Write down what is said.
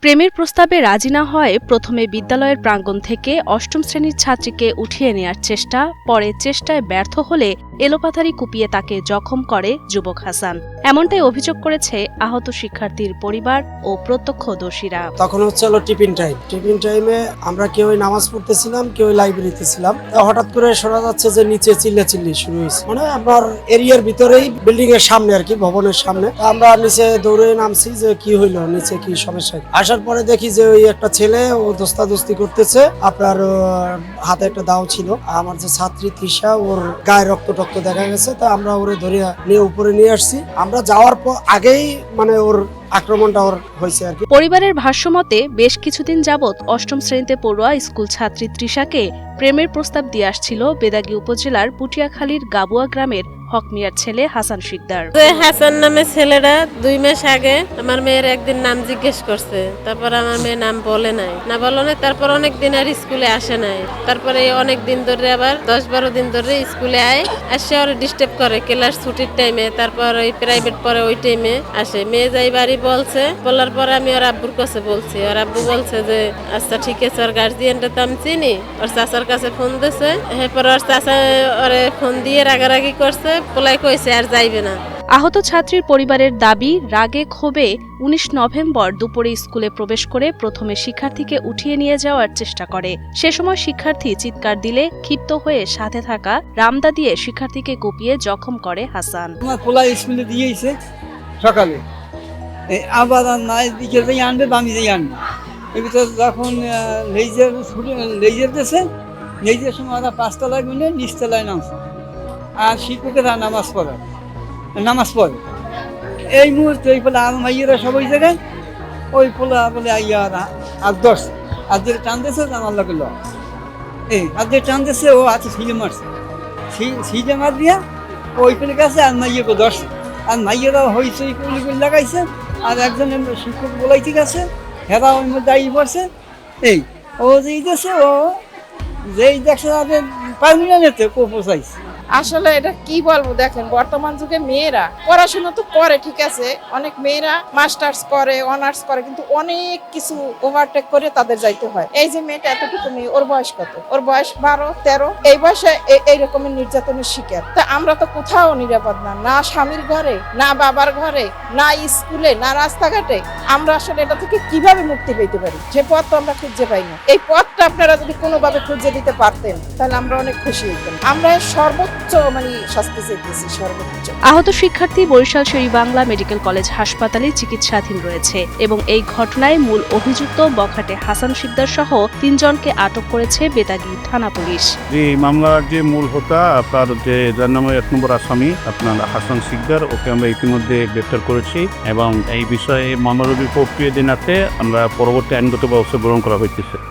প্রেমের প্রস্তাবে রাজি না হয়ে প্রথমে বিদ্যালয়ের প্রাঙ্গণ থেকে অষ্টম শ্রেণীর ছাত্রীকে উঠিয়ে নেয়ার চেষ্টা, পরে চেষ্টায় ব্যর্থ হলে এলোপাথারি কুপিয়ে তাকে জখম করে যুবক হাসান। এমনটাই অভিযোগ করেছে আহত শিক্ষার্থীর পরিবার ও প্রত্যক্ষদর্শীরা। তখন হলো টিফিন টাইমে আমরা কেউ নামাজ পড়তেছিলাম, কেউ লাইব্রেরিতে ছিলাম। হঠাৎ করে শোনা যাচ্ছে যে নিচে চিল্লাচিল্লি শুরু হয়েছে, মানে আমার এরিয়ার ভিতরেই, বিল্ডিং এর সামনে আর কি, ভবনের সামনে। আমরা নিচে দৌড়ে নামছি যে কি হইলো, নিচে কি সমস্যা। আসার পরে দেখি যে ওই একটা ছেলে ও দোস্তাদোস্তি করতেছে, আপনার হাতে একটা দাও ছিল। আমার যে ছাত্রী তৃষা, ওর গায়ে রক্ত দেখা গেছে। তা আমরা ওরে ধরে নিয়ে উপরে নিয়ে আসছি। আমরা যাওয়ার পর আগেই মানে ওর আক্রমণটা হয়েছে আর কি। পরিবারের ভাষ্যমতে বেশ কিছুদিন যাবৎ অষ্টম শ্রেণীতে পড়ুয়া স্কুল ছাত্রী তৃষাকে প্রেমের প্রস্তাব দিয়ে আসছিল বেদাগী উপজেলার পুটিয়াখালীর গাবুয়া গ্রামের হক মিয়ার ছেলে হাসান শিকদার। হাসান নামে ছেলেরা 2 মাস আগে আমার মেয়ের একদিন নাম জিজ্ঞেস করছে, তারপর আমার মেয়ে নাম বলে নাই, তারপর অনেক দিন আর স্কুলে আসে নাই। তারপরে অনেক দিন ধরে আবার 10-12 দিন ধরে স্কুলে আসে ওরা ডিস্টার্ব করে ক্লাস ছুটির টাইমে। তারপর ওই প্রাইভেট পরে ওই টাইমে আসে। মেয়ে যাই বাড়ি বলার পরে আমি ওর আব্বুর কাছে বলছি। ওর আব্বু বলছে যে আচ্ছা ঠিক আছে, ওর গার্জিয়ানটা তো আমি চিনি। ওর চাচার কাছে ফোন দিছে, এরপর ওর চাচা ওরে ফোন দিয়ে রাগারাগি করছে, পোলাই কইছে আর যাইবে না। আহত ছাত্রীর পরিবারের দাবি, রাগে ক্ষোভে 19 নভেম্বর দুপুরে স্কুলে প্রবেশ করে প্রথমে শিক্ষার্থীকে উঠিয়ে নিয়ে যাওয়ার চেষ্টা করে। সে সময় শিক্ষার্থী চিৎকার দিলে ক্ষিপ্ত হয়ে সাথে থাকা রামদা দিয়ে শিক্ষার্থীকে কুপিয়ে জখম করে হাসান। আমার পোলা স্কুলে দিয়েছে সকালে, আবার নাই বিকেলে আনবে, বামি দিয়ে আনবে। এর ভিতরে যখন লেজার দিয়েছে, লেজার সময় ওরা 5 তলায় মিলে নিচতলায় নামছে। আর শিক্ষকেরা নামাজ পড়ে। এই মুহূর্তে ওই পোলা আর মাইয়েরা সবাই জায়গায়, ওই পোলা বলে আর 10 আর যে টান দিয়েছে আমার লাগে আর যে টান দিয়েছে ও হাতে সিলে মারছে, সিলে মার দিয়া ওই পেলে গেছে আর মাইয়েকে 10 আর মাইয়েরা হয়েছে লাগাইছে। আর একজন শিক্ষক বলাই ঠিক আছে, হেরা ওই মধ্যে আই পড়ছে। ও যেই দেখছে, ও যেই দেখছে পারবি না নিতে পোষাইছে। আসলে এটা কি বলবো, দেখেন বর্তমান যুগে মেয়েরা পড়াশোনা তো করে ঠিক আছে, অনেক মেয়েরা মাস্টার্স করে, অনার্স করে, কিন্তু অনেক কিছু ওভারটেক করে তাদের যাইতে হয়। এই যে মেয়েটা এতটুকু মেয়ে, ওর বয়স কত? ওর বয়স 12-13। এই বয়সে এইরকমের নির্যাতনের শিকার। তা আমরা তো কোথাও নিরাপদ না স্বামীর ঘরে, না বাবার ঘরে, না স্কুলে, না রাস্তাঘাটে। আমরা আসলে এটা থেকে কিভাবে মুক্তি পেতে পারি? যে পথ তো আমরা খুঁজে পাই না। এই পথটা আপনারা যদি কোনোভাবে খুঁজে দিতে পারতেন তাহলে আমরা অনেক খুশি হইতাম। আমরা সর্বোচ্চ শাস্তি চাইতেছি, সর্বোচ্চ। আহত শিক্ষার্থী বরিশাল শের-ই-বাংলা মেডিকেল কলেজ হাসপাতালে চিকিৎসাধীন রয়েছে এবং এই ঘটনায় মূল অভিযুক্ত বখাটে হাসান শিকদার সহ 3 জনকে আটক করেছে বেদাগী থানা পুলিশ। এই মামলার যে মূল হোতা, আপনার যে যার নামে 1 নম্বর আসামি আপনার হাসান শিকদার, ওকে আমরা ইতিমধ্যে গ্রেফতার করেছি এবং এই বিষয়ে মামলার প্রক্রিয়াধীন আছে। আমরা পরবর্তী আইনগত ব্যবস্থা গ্রহণ করা হইতেছে।